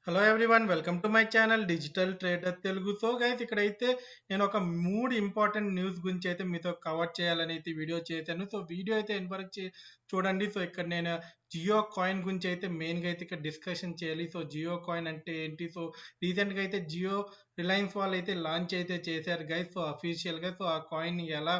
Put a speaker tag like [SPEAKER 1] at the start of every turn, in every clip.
[SPEAKER 1] Hello everyone welcome to my channel digital trader Telugu. So guys ఇక్కడైతే నేను ఒక 3 important news గురించి అయితే మీతో కవర్ చేయాలని అయితే వీడియో చేశాను. సో వీడియో అయితే ఎండ్ వరకు చూడండి. సో ఇక్కడ నేను జియో కాయిన్ గురించి అయితే మెయిన్గా అయితే ఇక్కడ డిస్కషన్ చేయాలి. సో జియో కాయిన్ అంటే ఏంటి? సో రీసెంట్గా అయితే జియో రిలయన్స్ వాళ్ళు అయితే లాంచ్ అయితే చేశారు గైస్. సో అఫీషియల్గా సో ఆ కాయిన్ ఎలా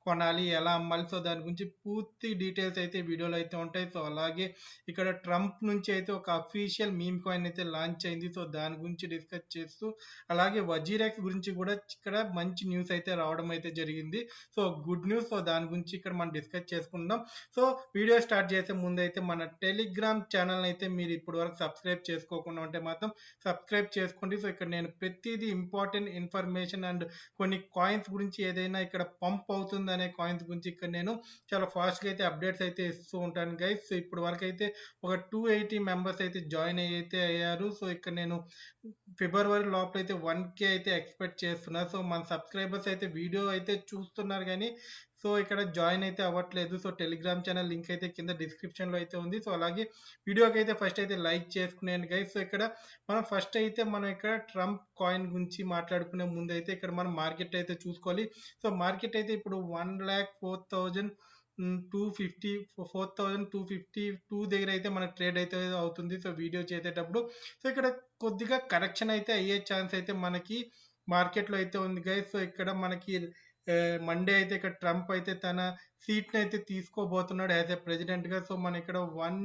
[SPEAKER 1] కొనాలి, ఎలా అమ్మాలి, సో దాని గురించి పూర్తి డీటెయిల్స్ అయితే వీడియోలో అయితే ఉంటాయి. సో అలాగే ఇక్కడ ట్రంప్ నుంచి అయితే ఒక అఫీషియల్ మీమ్ కాయిన్ అయితే లాంచ్ అయింది. సో దాని గురించి డిస్కస్ చేస్తూ అలాగే వజీరాక్స్ గురించి కూడా ఇక్కడ మంచి న్యూస్ అయితే రావడం అయితే జరిగింది. So good news. సో దాని గురించి ఇక్కడ మనం డిస్కస్ చేసుకుందాం. సో వీడియో స్టార్ట్ చేసే ముందు అయితే మన టెలిగ్రామ్ ఛానల్ అయితే మీరు ఇప్పటి వరకు సబ్స్క్రైబ్ చేసుకోకుండా ఉంటే మాత్రం సబ్స్క్రైబ్ చేసుకోండి. సో ఇక్కడ నేను ప్రతిదీ ఇంపార్టెంట్ ఇన్ఫర్మేషన్ అండ్ కొన్ని కాయిన్స్ గురించి ఏదైనా ఇక్కడ పంప్ అవుతుంది అనే కాయిన్స్ గురించి ఇక్కడ నేను చాలా ఫాస్ట్గా అయితే అప్డేట్స్ అయితే ఇస్తూ ఉంటాను గైస్. సో ఇప్పుడు వరకు అయితే ఒక 280 మెంబర్స్ అయితే జాయిన్ అయితే అయ్యారు. సో ఇక్కడ నేను ఫిబ్రవరి లోపల అయితే 1K అయితే ఎక్స్పెక్ట్ చేస్తున్నా. సో మన సబ్స్క్రైబర్స్ అయితే వీడియో అయితే చూస్తున్నారు కానీ సో ఇక్కడ జాయిన్ అయితే అవ్వట్లేదు. సో టెలిగ్రామ్ ఛానల్ లింక్ అయితే కింద డిస్క్రిప్షన్లో అయితే ఉంది. సో అలాగే వీడియోకి అయితే ఫస్ట్ అయితే లైక్ చేసుకునేయండి గైస్. సో ఇక్కడ మనం ఇక్కడ ట్రంప్ కాయిన్ గురించి మాట్లాడుకునే ముందు అయితే ఇక్కడ మనం మార్కెట్ అయితే చూసుకోవాలి. సో మార్కెట్ అయితే ఇప్పుడు 1,04,252 దగ్గర అయితే మనకు ట్రేడ్ అయితే అవుతుంది. సో వీడియో చేసేటప్పుడు సో ఇక్కడ కొద్దిగా కరెక్షన్ అయితే అయ్యే ఛాన్స్ అయితే మనకి మార్కెట్లో అయితే ఉంది గైస్. సో ఇక్కడ మనకి మండే అయితే ఇక్కడ ట్రంప్ అయితే తన సీట్ని అయితే తీసుకోబోతున్నాడు యాజ్ ఎ ప్రెసిడెంట్గా. సో మనం ఇక్కడ 1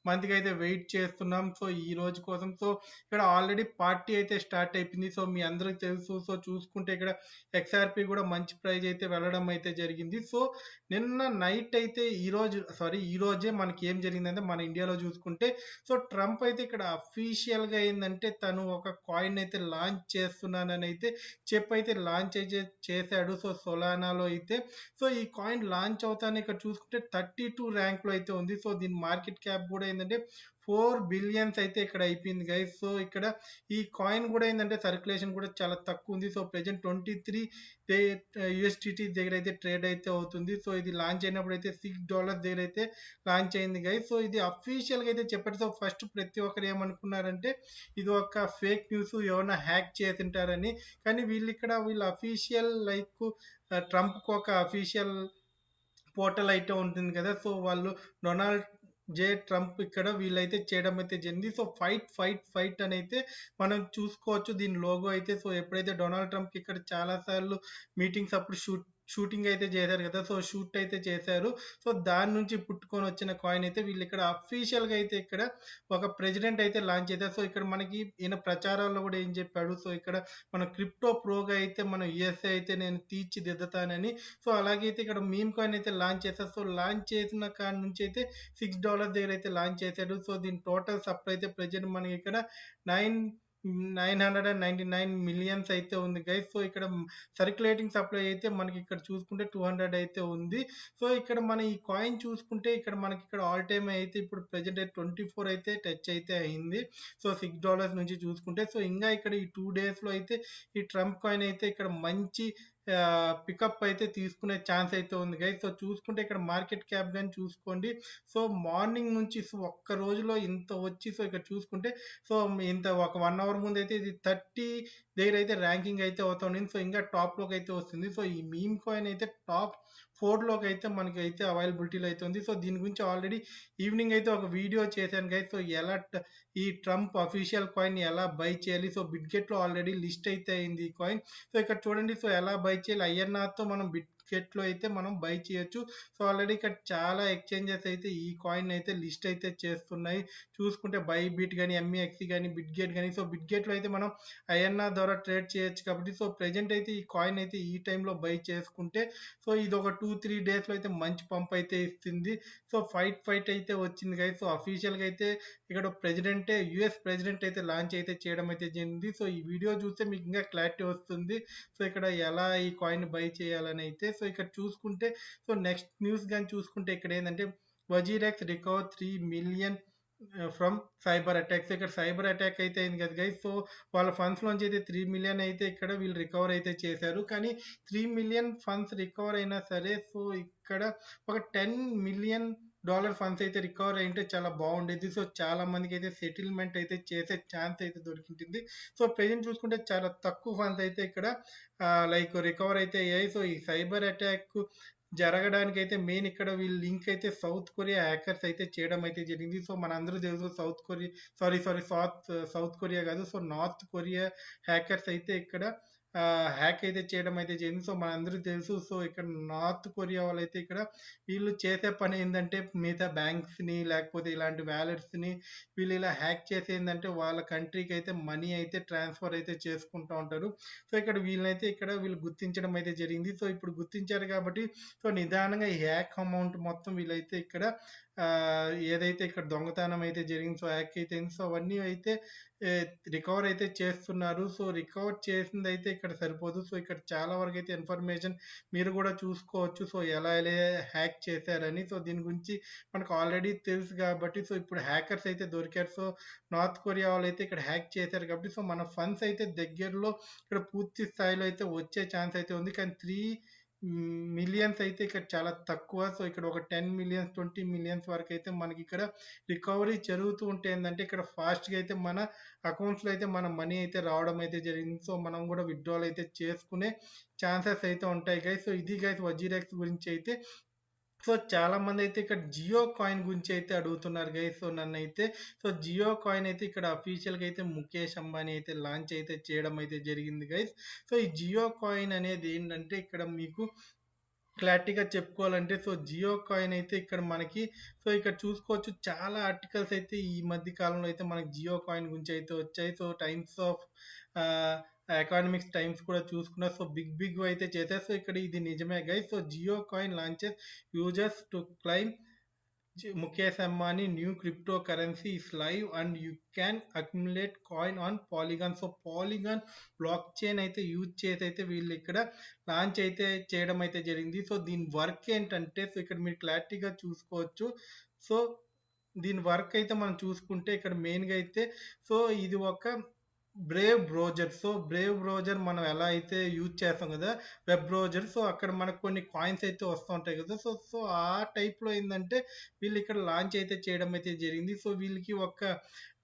[SPEAKER 1] మంత్కి అయితే వెయిట్ చేస్తున్నాం సో ఈ రోజు కోసం. సో ఇక్కడ ఆల్రెడీ పార్టీ అయితే స్టార్ట్ అయిపోయింది. సో మీ అందరికి తెలుసు. సో చూసుకుంటే ఇక్కడ XRP కూడా మంచి ప్రైజ్ అయితే వెళ్ళడం అయితే జరిగింది. సో నిన్న నైట్ అయితే ఈ రోజే మనకి ఏం జరిగిందంటే మన ఇండియాలో చూసుకుంటే సో ట్రంప్ అయితే ఇక్కడ అఫీషియల్గా ఏంటంటే తను ఒక కాయిన్ అయితే లాంచ్ చేస్తున్నానని అయితే చెప్పైతే లాంచ్ అయితే చేశాడు. సో సొలానాలో అయితే సో ఈ కాయిన్ లాంచ్ అవుతానే ఇక్కడ చూసుకుంటే 32 ర్యాంక్లో అయితే ఉంది. సో దీని మార్కెట్ క్యాప్ కూడా ఏంటంటే 4 బిలియన్స్ అయితే ఇక్కడ అయిపోయింది గైస్. సో ఇక్కడ ఈ కాయిన్ కూడా ఏంటంటే సర్క్యులేషన్ కూడా చాలా తక్కువ ఉంది. సో ప్రెజెంట్ 23 USDT దగ్గర అయితే ట్రేడ్ అయితే అవుతుంది. సో ఇది లాంచ్ అయినప్పుడు అయితే $6 దగ్గర అయితే లాంచ్ అయింది గైస్. సో ఇది అఫీషియల్గా అయితే చెప్పారు. సో ఫస్ట్ ప్రతి ఒక్కరు ఏమనుకున్నారంటే ఇది ఒక ఫేక్ న్యూస్, ఎవరైనా హ్యాక్ చేసింటారని. కానీ వీళ్ళు అఫీషియల్ లైక్ ట్రంప్కి ఒక అఫీషియల్ పోర్టల్ అయితే ఉంటుంది కదా. సో వాళ్ళు డొనాల్డ్ ట్రంప్ ఇక్కడ వీళ్ళైతే చేయడం అయితే జరిగింది. సో ఫైట్ అని అయితే మనం చూసుకోవచ్చు దీని లోగో అయితే. సో ఎప్పుడైతే డొనాల్డ్ ట్రంప్ ఇక్కడ చాలా సార్లు మీటింగ్స్ అప్పుడు షూటింగ్ అయితే చేశారు కదా. సో షూట్ అయితే చేశారు. సో దాని నుంచి పుట్టుకొని వచ్చిన కాయిన్ అయితే వీళ్ళు ఇక్కడ అఫీషియల్గా అయితే ఇక్కడ ఒక ప్రెసిడెంట్ అయితే లాంచ్ చేశారు. సో ఇక్కడ మనకి ఈయన ప్రచారాల్లో కూడా ఏం చెప్పాడు, సో ఇక్కడ మన క్రిప్టో ప్రోగా అయితే మన యుఎస్ఏ అయితే నేను తీర్చిదిద్దుతానని. సో అలాగే అయితే ఇక్కడ మీమ్ కాయిన్ అయితే లాంచ్ చేశారు. సో లాంచ్ చేసిన కాడి నుంచి అయితే $6 దగ్గర అయితే లాంచ్ చేశాడు. సో దీని టోటల్ సప్లై అయితే ప్రజెంట్ మనకి ఇక్కడ 999 మిలియన్స్ అయితే ఉంది గైస్. సో ఇక్కడ సర్క్యులేటింగ్ సప్లై అయితే మనకి ఇక్కడ చూసుకుంటే 200 అయితే ఉంది. సో ఇక్కడ మన ఈ కాయిన్ చూసుకుంటే ఇక్కడ మనకి ఇక్కడ ఆల్ టైమ్ అయితే ఇప్పుడు ప్రెజెంట్ అయితే 24 అయితే టచ్ అయితే అయింది. సో $6 నుంచి చూసుకుంటే సో ఇంకా ఇక్కడ ఈ 2 డేస్లో అయితే ఈ ట్రంప్ కాయిన్ అయితే ఇక్కడ మంచి పికప్ అయితే తీసుకునే ఛాన్స్ అయితే ఉంది గైస్. సో చూసుకుంటే ఇక్కడ మార్కెట్ క్యాప్ కానీ చూసుకోండి. సో మార్నింగ్ నుంచి సో ఒక్క రోజులో ఇంత వచ్చి సో ఇక్కడ చూసుకుంటే సో ఇంత ఒక 1 అవర్ ముందు అయితే ఇది 30 దగ్గర అయితే ర్యాంకింగ్ అయితే అవుతుంది. సో ఇంకా టాప్లోకి అయితే వస్తుంది. సో ఈ మీమ్ కాయిన్ అయితే టాప్ 4లోకి అయితే మనకి అయితే అవైలబిలిటీలో అయితే ఉంది. సో దీని గురించి ఆల్రెడీ ఈవినింగ్ అయితే ఒక వీడియో చేశాను గైస్. సో ఎలా ఈ ట్రంప్ అఫీషియల్ కాయిన్ ఎలా బై చేయాలి. సో బిట్గెట్లో ఆల్రెడీ లిస్ట్ అయితే అయింది ఈ కాయిన్. సో ఇక్కడ చూడండి. సో ఎలా బై చేయాలి, ఐఎన్ఆర్తో మనం బిట్గెట్లో అయితే మనం బై చేయొచ్చు. సో ఆల్రెడీ ఇక్కడ చాలా ఎక్స్చేంజెస్ అయితే ఈ కాయిన్ అయితే లిస్ట్ అయితే చేస్తున్నాయి. చూసుకుంటే బై బిట్ కానీ ఎంఈఎక్సీ కానీ బిట్గెట్ కానీ. సో బిట్గెట్లో అయితే మనం ఐఎన్ఆర్ ద్వారా ట్రేడ్ చేయొచ్చు కాబట్టి సో ప్రెజెంట్ అయితే ఈ కాయిన్ అయితే ఈ టైంలో బై చేసుకుంటే సో ఇది ఒక 2-3 డేస్లో అయితే మంచి పంప్ అయితే ఇస్తుంది. సో ఫైట్ అయితే వచ్చింది గైస్. సో అఫీషియల్గా అయితే ఇక్కడ యుఎస్ ప్రెసిడెంట్ అయితే లాంచ్ అయితే చేయడం అయితే జరిగింది. సో ఈ వీడియో చూస్తే మీకు ఇంకా క్లారిటీ వస్తుంది. సో ఇక్కడ ఎలా ఈ కాయిన్ బై చేయాలని అయితే. సో ఇక్కడ చూసుకుంటే సో నెక్స్ట్ న్యూస్ కానీ చూసుకుంటే ఇక్కడ ఏంటంటే WazirX recover 3 million from cyber attacks. ఇక్కడ సైబర్ అటాక్ అయితే అయింది కదా గైస్. సో వాళ్ళ ఫండ్స్ లోంచి అయితే 3 మిలియన్ అయితే ఇక్కడ వీళ్ళు రికవర్ అయితే చేశారు. కానీ 3 మిలియన్ ఫండ్స్ రికవర్ అయినా సరే సో ఇక్కడ ఒక 10 మిలియన్ డాలర్ ఫండ్స్ అయితే రికవర్ అయింటే చాలా బాగుండేది. సో చాలా మందికి అయితే సెటిల్మెంట్ అయితే చేసే ఛాన్స్ అయితే దొరికింటుంది. సో ప్రెజెంట్ చూసుకుంటే చాలా తక్కువ ఫండ్స్ అయితే ఇక్కడ లైక్ రికవర్ అయితే అయ్యాయి. సో ఈ సైబర్ అటాక్ జరగడానికి అయితే మెయిన్ ఇక్కడ వీళ్ళు లింక్ అయితే సౌత్ కొరియా హ్యాకర్స్ అయితే చేయడం అయితే జరిగింది. సో మనందరూ తెలుసు south Korea, sorry south Korea కాదు, సో నార్త్ కొరియా హ్యాకర్స్ అయితే ఇక్కడ హ్యాక్ అయితే చేయడం అయితే జరిగింది. సో మనందరికీ తెలుసు. సో ఇక్కడ నార్త్ కొరియా వాళ్ళైతే ఇక్కడ వీళ్ళు చేసే పని ఏంటంటే మిగతా బ్యాంక్స్ని లేకపోతే ఇలాంటి వ్యాలెట్స్ని వీళ్ళు ఇలా హ్యాక్ చేసి ఏంటంటే వాళ్ళ కంట్రీకి అయితే మనీ అయితే ట్రాన్స్ఫర్ అయితే చేసుకుంటూ ఉంటారు. సో ఇక్కడ వీళ్ళనైతే ఇక్కడ వీళ్ళు గుర్తించడం అయితే జరిగింది. సో ఇప్పుడు గుర్తించారు కాబట్టి సో నిదానంగా ఈ హ్యాక్ అమౌంట్ మొత్తం వీళ్ళైతే ఇక్కడ ఏదైతే ఇక్కడ దొంగతనం అయితే జరిగింది, సో హ్యాక్ అయితే అయింది, సో అవన్నీ అయితే రికవర్ అయితే చేస్తున్నారు. సో రికవర్ చేసింది అయితే ఇక్కడ సరిపోదు. సో ఇక్కడ చాలా వరకు అయితే ఇన్ఫర్మేషన్ మీరు కూడా చూసుకోవచ్చు. సో ఎలా ఎలా హ్యాక్ చేశారని. సో దీని గురించి మనకు ఆల్రెడీ తెలుసు కాబట్టి సో ఇప్పుడు హ్యాకర్స్ అయితే దొరికారు. సో నార్త్ కొరియా వాళ్ళు అయితే ఇక్కడ హ్యాక్ చేశారు కాబట్టి సో మన ఫండ్స్ అయితే దగ్గరలో ఇక్కడ పూర్తి స్థాయిలో అయితే వచ్చే ఛాన్స్ అయితే ఉంది. కానీ 3 మిలియన్స్ అయితే ఇక్కడ చాలా తక్కువ. సో ఇక్కడ ఒక 10 మిలియన్స్ 20 మిలియన్స్ వరకు అయితే మనకి ఇక్కడ రికవరీ జరుగుతూ ఉంటే ఏంటంటే ఇక్కడ ఫాస్ట్గా అయితే మన అకౌంట్స్లో అయితే మన మనీ అయితే రావడం అయితే జరిగింది. సో మనం కూడా విత్డ్రాల్ అయితే చేసుకునే ఛాన్సెస్ అయితే ఉంటాయి గైస్. సో ఇది గైస్ వజీరెక్స్ గురించి అయితే. సో చాలా మంది అయితే ఇక్కడ జియో కాయిన్ గురించి అయితే అడుగుతున్నారు గైస్. సో నన్ను అయితే సో జియో కాయిన్ అయితే ఇక్కడ అఫీషియల్గా అయితే ముఖేష్ అంబానీ అయితే లాంచ్ అయితే చేయడం అయితే జరిగింది గైస్. సో ఈ జియో కాయిన్ అనేది ఏంటంటే ఇక్కడ మీకు క్లారిటీగా చెప్పుకోవాలంటే సో జియో కాయిన్ అయితే ఇక్కడ మనకి సో ఇక్కడ చూసుకోవచ్చు చాలా ఆర్టికల్స్ అయితే ఈ మధ్య కాలంలో అయితే మనకి జియో కాయిన్ గురించి అయితే వచ్చాయి. So times of economics times కూడా చూసుకున్నారు. సో బిగ్ అయితే చేశారు. సో ఇక్కడ ఇది నిజమే guys. So Jio coin launches users to claim Mukesh Ambani new cryptocurrency is live and you can accumulate coin on Polygon. So polygon block chain అయితే use చేసి అయితే వీళ్ళు ఇక్కడ లాంచ్ అయితే చేయడం అయితే జరిగింది. సో దీని వర్క్ ఏంటంటే సో ఇక్కడ మీరు క్లారిటీగా చూసుకోవచ్చు. సో దీని వర్క్ అయితే మనం చూసుకుంటే ఇక్కడ మెయిన్గా అయితే సో ఇది ఒక Brave browser. So Brave browser మనం ఎలా అయితే యూజ్ చేస్తాం కదా వెబ్ బ్రౌజర్, సో అక్కడ మనకు కొన్ని కాయిన్స్ అయితే వస్తూ ఉంటాయి కదా. సో సో ఆ టైప్లో ఏంటంటే వీళ్ళు ఇక్కడ లాంచ్ అయితే చేయడం అయితే జరిగింది. సో వీళ్ళకి ఒక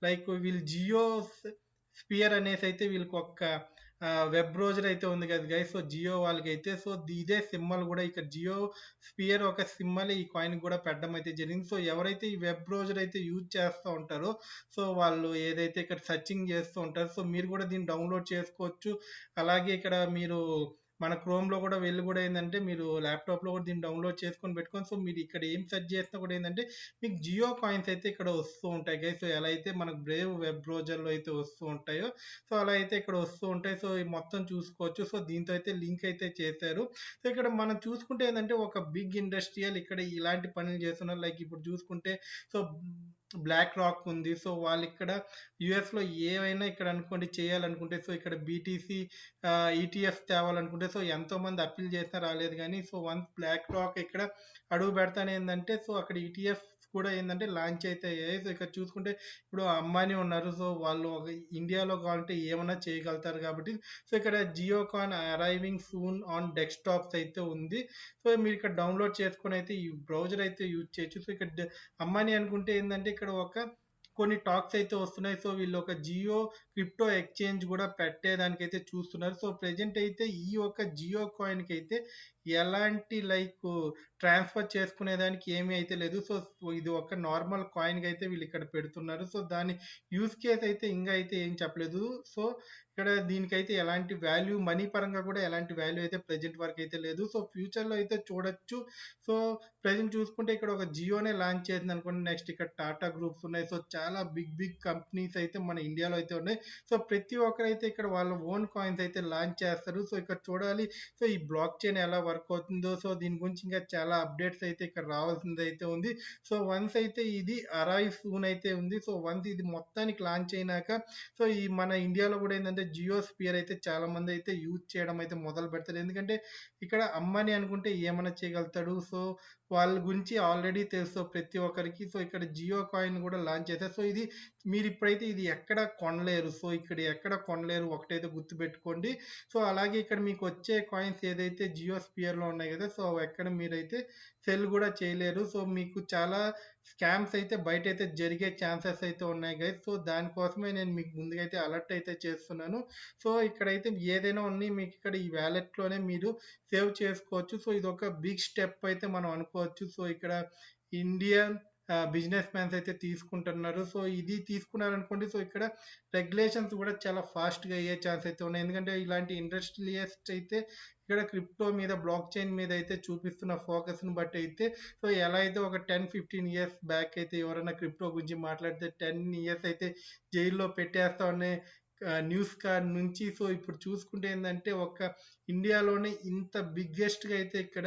[SPEAKER 1] లైక్ వీళ్ళు జియో స్పియర్ అనేసి అయితే వీళ్ళకి ఒక వెబ్ బ్రౌజర్ అయితే ఉంది కదా గైస్. సో జియో వాళ్ళకి అయితే సో ఇదే సింబల్ కూడా ఇక్కడ జియో స్పియర్ ఒక సింబల్ ఈ కాయిన్ కూడా పెట్టడం అయితే జరిగింది. సో ఎవరైతే ఈ వెబ్ బ్రౌజర్ అయితే యూజ్ చేస్తూ ఉంటారో సో వాళ్ళు ఏదైతే ఇక్కడ సర్చింగ్ చేస్తూ ఉంటారో సో మీరు కూడా దీన్ని డౌన్లోడ్ చేసుకోవచ్చు. అలాగే ఇక్కడ మీరు మన క్రోమ్లో కూడా వెళ్ళి కూడా ఏంటంటే మీరు ల్యాప్టాప్లో కూడా దీన్ని డౌన్లోడ్ చేసుకొని పెట్టుకొని సో మీరు ఇక్కడ ఏం సెర్చ్ చేసినా కూడా ఏంటంటే మీకు జియో కాయిన్స్ అయితే ఇక్కడ వస్తూ ఉంటాయి గైస్. సో ఎలా అయితే మనకు బ్రేవ్ వెబ్ బ్రౌజర్లో అయితే వస్తూ ఉంటాయో సో అలా అయితే ఇక్కడ వస్తూ ఉంటాయి. సో ఈ మొత్తం చూసుకోవచ్చు. సో దీంతో అయితే లింక్ అయితే చేశారు. సో ఇక్కడ మనం చూసుకుంటే ఏంటంటే ఒక బిగ్ ఇండస్ట్రియల్ ఇక్కడ ఇలాంటి పనులు చేస్తున్నారు. లైక్ ఇప్పుడు చూసుకుంటే సో బ్లాక్ రాక్ ఉంది. సో వాళ్ళు ఇక్కడ యుఎస్లో ఏవైనా ఇక్కడ అనుకోండి చేయాలనుకుంటే సో ఇక్కడ బీటీసీ ఈటీఎఫ్ తేవాలనుకుంటే సో ఎంతో మంది అప్పీల్ చేసినా రాలేదు. కానీ సో వన్స్ బ్లాక్ రాక్ ఇక్కడ అడుగు పెడతానే ఏంటంటే సో అక్కడ ఈటీఎఫ్ కూడా ఏంటంటే లాంచ్ అయితే అయ్యాయి. సో ఇక్కడ చూసుకుంటే ఇప్పుడు అంబానీ ఉన్నారు. సో వాళ్ళు ఒక ఇండియాలో కావాలంటే ఏమైనా చేయగలుగుతారు కాబట్టి సో ఇక్కడ జియోకాన్ అరైవింగ్ సూన్ ఆన్ డెస్క్టాప్స్ అయితే ఉంది. సో మీరు ఇక్కడ డౌన్లోడ్ చేసుకొని అయితే ఈ బ్రౌజర్ అయితే యూజ్ చేయొచ్చు. సో ఇక్కడ అంబానీ అనుకుంటే ఏంటంటే ఇక్కడ ఒక కొన్ని టాక్స్ అయితే వస్తున్నాయి. సో వీళ్ళు ఒక జియో క్రిప్టో ఎక్స్చేంజ్ కూడా పెట్టేదానికైతే చూస్తున్నారు. సో ప్రెజెంట్ అయితే ఈ ఒక జియో కాయిన్కి అయితే ఎలాంటి లైక్ ట్రాన్స్ఫర్ చేసుకునేదానికి ఏమీ అయితే లేదు. సో ఇది ఒక నార్మల్ కాయిన్కి అయితే వీళ్ళు ఇక్కడ పెడుతున్నారు. సో దాని యూజ్ కేస్ అయితే ఇంకా అయితే ఏం చెప్పలేదు. సో ఇక్కడ దీనికైతే ఎలాంటి వాల్యూ మనీ పరంగా కూడా ఎలాంటి వాల్యూ అయితే ప్రెజెంట్ వరకు అయితే లేదు. సో ఫ్యూచర్లో అయితే చూడొచ్చు. సో ప్రెజెంట్ చూసుకుంటే ఇక్కడ ఒక జియోనే లాంచ్ చేసింది అనుకోండి. నెక్స్ట్ ఇక్కడ టాటా గ్రూప్స్ ఉన్నాయి. సో చాలా బిగ్ కంపెనీస్ అయితే మన ఇండియాలో అయితే ఉన్నాయి. సో ప్రతి ఒక్కరైతే ఇక్కడ వాళ్ళ ఓన్ కాయిన్స్ అయితే లాంచ్ చేస్తారు. సో ఇక్కడ చూడాలి సో ఈ బ్లాక్ చైన్ ఎలా వర్క్ అవుతుందో. సో దీని గురించి ఇంకా చాలా అప్డేట్స్ అయితే ఇక్కడ రావాల్సింది అయితే ఉంది. సో వన్స్ అయితే ఇది అరైవ్ సూన్ అయితే ఉంది. సో వన్స్ ఇది మొత్తానికి లాంచ్ అయినాక సో ఈ మన ఇండియాలో కూడా ఏంటంటే జియో స్పియర్ అయితే చాలా మంది అయితే యూజ్ చేయడం అయితే మొదలు పెడతారు. ఎందుకంటే ఇక్కడ అంబానీ అనుకుంటే ఏమైనా చేయగలుగుతాడు. సో వాళ్ళ గురించి ఆల్రెడీ తెలుసు ప్రతి ఒక్కరికి. సో ఇక్కడ జియో కాయిన్ కూడా లాంచ్ చేశారు. సో ఇది మీరిప్పుడైతే ఇది ఎక్కడ కొనలేరు. సో, ఇక్కడ ఎక్కడ కొనలేరు ఒకటైతే గుర్తుపెట్టుకోండి. సో, అలాగే ఇక్కడ మీకొచ్చే కాయిన్స్ ఏదైతే జియో స్పియర్‌లో ఉన్నాయి గదా! సో, అవెక్కడ మీరైతే సెల్ గూడా చేయలేరు. సో, మీకు చాలా స్కామ్స్ అయితే బయటైతే జరిగే ఛాన్సెస్ అయితే ఉన్నాయి గైస్. సో, దానికోసమే నేను మీకు ముందుగా అయితే అలర్ట్ అయితే చేస్తున్నాను. సో, ఇక్కడైతే ఏదైనా ఉన్నాయి మీకిక్కడ ఈ వాలెట్‌లోనే మీరు సేవ్ చేసుకోవచ్చు. సో, ఇదొక బిగ్ స్టెప్ అయితే మనం అనుకోవచ్చు. సో, ఇక్కడ ఇండియన్ బిజినెస్ మ్యాన్స్ అయితే తీసుకుంటున్నారు. సో, ఇది తీసుకున్నారనుకోండి. సో, ఇక్కడ రెగ్యులేషన్స్ కూడా చాలా ఫాస్ట్‌గా అయ్యే ఛాన్స్ అయితే ఉన్నాయి. ఎందుకంటే ఇలాంటి ఇండస్ట్రియలిస్ట్ అయితే ఇక్కడ క్రిప్టో మీద, బ్లాక్ చైన్ మీద అయితే చూపిస్తున్న ఫోకస్‌ని బట్టి అయితే సో, ఎలా అయితే ఒక 10, 15 ఇయర్స్ బ్యాక్ అయితే ఎవరైనా క్రిప్టో గురించి మాట్లాడితే 10 ఇయర్స్ అయితే జైల్‌లో పెట్టేస్తాం అనే న్యూస్ కాడి నుంచి సో, ఇప్పుడు చూసుకుంటే ఏందంటే ఒక ఇండియాలోనే ఇంత బిగ్గెస్ట్‌గా అయితే ఇక్కడ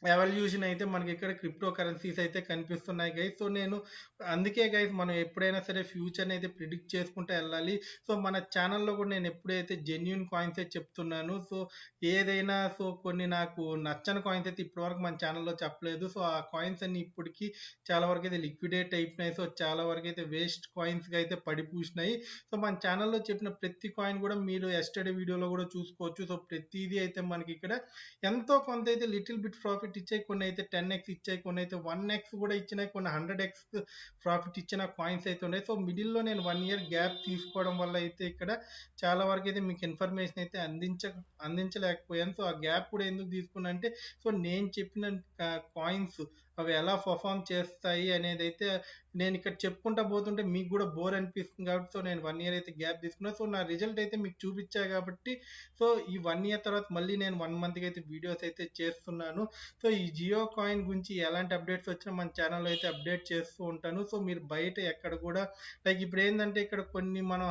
[SPEAKER 1] ఎవల్యూషన్ అయితే మనకిక్కడ క్రిప్టో కరెన్సీస్ అయితే కనిపిస్తున్నాయి గైస్. సో, నేను అందుకే గైస్ మనం ఎప్పుడైనా సరే ఫ్యూచర్‌ని అయితే ప్రిడిక్ట్ చేసుకుంటూ ఎళ్ళాలి. సో, మన ఛానెల్‌లో కూడా నేను ఎప్పుడైతే జెన్యూన్ కాయిన్సే చెప్తున్నాను. సో, ఏదైనా సో, కొన్ని నాకు నచ్చని కాయిన్స్ అయితే ఇప్పటివరకు మన ఛానెల్‌లో చెప్పలేదు. సో, ఆ కాయిన్స్ అన్నీ ఇప్పటికి చాలా వరకైతే లిక్విడేట్ అయిపోయినాయి. సో, చాలా వరకైతే వేస్ట్ కాయిన్స్‌గా అయితే పడిపూసినాయి. సో, మన ఛానెల్‌లో చెప్పిన ప్రతి కాయిన్ కూడా మీరు యస్టర్‌డే వీడియోలో కూడా చూసుకోవచ్చు. సో, ప్రతీదీ అయితే మనకిక్కడ ఎంతో కొంత అయితే లిటిల్ బిట్ ప్రాఫిట్ ఇచ్చాయి. కొన్ని అయితే 10x ఇచ్చాయి. కొన్ని అయితే 1x కూడా ఇచ్చినాయి. కొన్ని 100x ప్రాఫిట్ ఇచ్చిన కాయిన్స్ అయితే ఉన్నాయి. సో, మిడిల్‌లో నేను 1 ఇయర్ గ్యాప్ తీసుకోవడం వల్ల అయితే ఇక్కడ చాలా వరకు అయితే మీకు ఇన్ఫర్మేషన్ అయితే అందించలేకపోయాను. సో, ఆ గ్యాప్ కూడా ఎందుకు తీసుకున్నా అంటే సో, నేను చెప్పిన కాయిన్స్ అవి ఎలా పర్ఫార్మ్ చేస్తాయి అనేదైతే నేను ఇక్కడ చెప్పుకుంటా పోతుంటే మీకు కూడా బోర్ అనిపిస్తుంది కాబట్టి సో, నేను 1 ఇయర్ అయితే గ్యాప్ తీసుకున్నా. సో, నా రిజల్ట్ అయితే మీకు చూపించా కాబట్టి సో, ఈ 1 ఇయర్ తర్వాత మళ్ళీ నేను 1 మంత్‌కి అయితే వీడియోస్ అయితే చేస్తున్నాను. సో, ఈ జియో కాయిన్ గురించి ఎలాంటి అప్డేట్స్ వచ్చినా మన ఛానెల్‌లో అయితే అప్డేట్ చేస్తూ ఉంటాను. సో, మీరు బయట ఎక్కడ కూడా లైక్ ఇప్పుడేందంటే ఇక్కడ కొన్ని మనం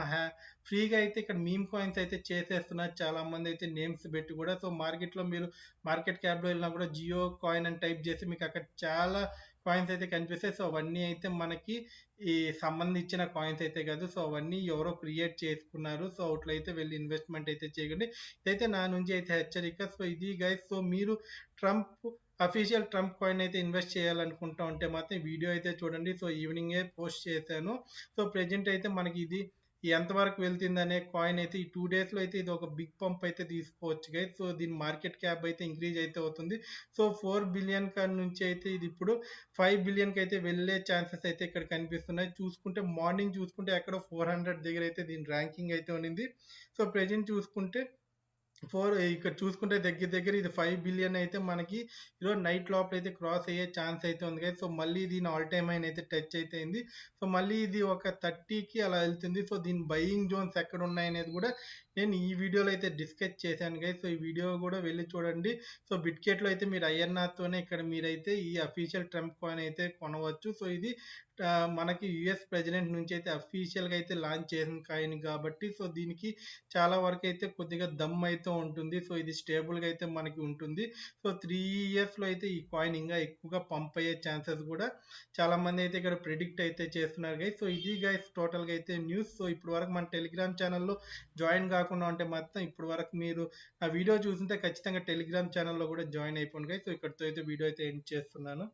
[SPEAKER 1] ఫ్రీగా అయితే ఇక్కడ మీమ్ కాయిన్స్ అయితే చేసేస్తున్నారు. చాలామంది అయితే నేమ్స్ పెట్టి కూడా. సో, మార్కెట్‌లో మీరు మార్కెట్ క్యాప్‌లో వెళ్ళినా కూడా జియో కాయిన్ అని టైప్ చేసి మీకు అక్కడ చాలా కాయిన్స్ అయితే కనిపిస్తాయి. సో, అవన్నీ అయితే మనకి ఈ సంబంధించిన కాయిన్స్ అయితే కాదు. సో, అవన్నీ ఎవరో క్రియేట్ చేసుకున్నారు. సో, అట్లయితే వెళ్లి ఇన్వెస్ట్‌మెంట్ అయితే చేయకండి. ఇదైతే నా నుంచి అయితే హెచ్చరిక. సో, ఇది గైస్. సో, మీరు ట్రంప్ అఫీషియల్ ట్రంప్ కాయిన్ అయితే ఇన్వెస్ట్ చేయాలనుకుంటా ఉంటే మాత్రం ఈ వీడియో అయితే చూడండి. సో, ఈవినింగే పోస్ట్ చేశాను. సో, ప్రెజెంట్ అయితే మనకి ఇది ఎంతవరకు వెళ్తుందనే కాయిన్ అయితే ఈ 2 డేస్‌లో అయితే ఇది ఒక బిగ్ పంప్ అయితే తీసుకోవచ్చు గైస్. సో, దీని మార్కెట్ క్యాప్ అయితే ఇంక్రీజ్ అయితే అవుతుంది. సో, 4 బిలియన్ కాడి నుంచి అయితే ఇది ఇప్పుడు 5 బిలియన్‌కి అయితే వెళ్ళే ఛాన్సెస్ అయితే ఇక్కడ కనిపిస్తున్నాయి. చూసుకుంటే మార్నింగ్ చూసుకుంటే ఎక్కడో 400 దగ్గర అయితే దీని ర్యాంకింగ్ అయితే ఉన్నింది. సో, ప్రెజెంట్ చూసుకుంటే ఇక్కడ చూసుకుంటే దగ్గర దగ్గర ఇది 5 బిలియన్ అయితే మనకి ఈరోజు నైట్ లోపల అయితే క్రాస్ అయ్యే ఛాన్స్ అయితే ఉంది గైస్. సో, మళ్ళీ దీని ఆల్ టైమ్ హైని అయితే టచ్ అయితే అయింది. సో, మళ్ళీ ఇది ఒక 30కి అలా వెళ్తుంది. సో, దీని బయింగ్ జోన్స్ ఎక్కడ ఉన్నాయనేది కూడా నేను ఈ వీడియోలో అయితే డిస్కస్ చేశాను గైస్. సో, ఈ వీడియో కూడా వెళ్ళి చూడండి. సో, బిట్‌కెట్‌లో అయితే మీరు ఐఎన్ఆర్‌తోనే ఇక్కడ మీరైతే ఈ అఫీషియల్ ట్రంప్ కాయిన్ అయితే కొనవచ్చు. సో, ఇది మనకి యూఎస్ ప్రెసిడెంట్ నుంచి అయితే అఫీషియల్‌గా అయితే లాంచ్ చేసిన కాయిన్ కాబట్టి సో, దీనికి చాలా వరకైతే కొద్దిగా దమ్ అయితే ఉంటుంది. సో, ఇది స్టేబుల్‌గా అయితే మనకి ఉంటుంది. సో, 3 ఇయర్స్‌లో అయితే ఈ కాయిన్ ఇంకా ఎక్కువగా పంప్ అయ్యే ఛాన్సెస్ కూడా చాలామంది అయితే ఇక్కడ ప్రిడిక్ట్ అయితే చేస్తున్నారు గైస్. సో, ఇది గైస్ టోటల్‌గా అయితే న్యూస్. సో, ఇప్పటి వరకు మన టెలిగ్రామ్ ఛానెల్‌లో జాయిన్ కాకుండా ఉంటే మాత్రం ఇప్పటి వరకు మీరు ఆ వీడియో చూసుంటే ఖచ్చితంగా టెలిగ్రామ్ ఛానెల్‌లో కూడా జాయిన్ అయిపోండి గైస్. సో, ఇక్కడితో అయితే వీడియో అయితే ఎండ్ చేస్తున్నాను.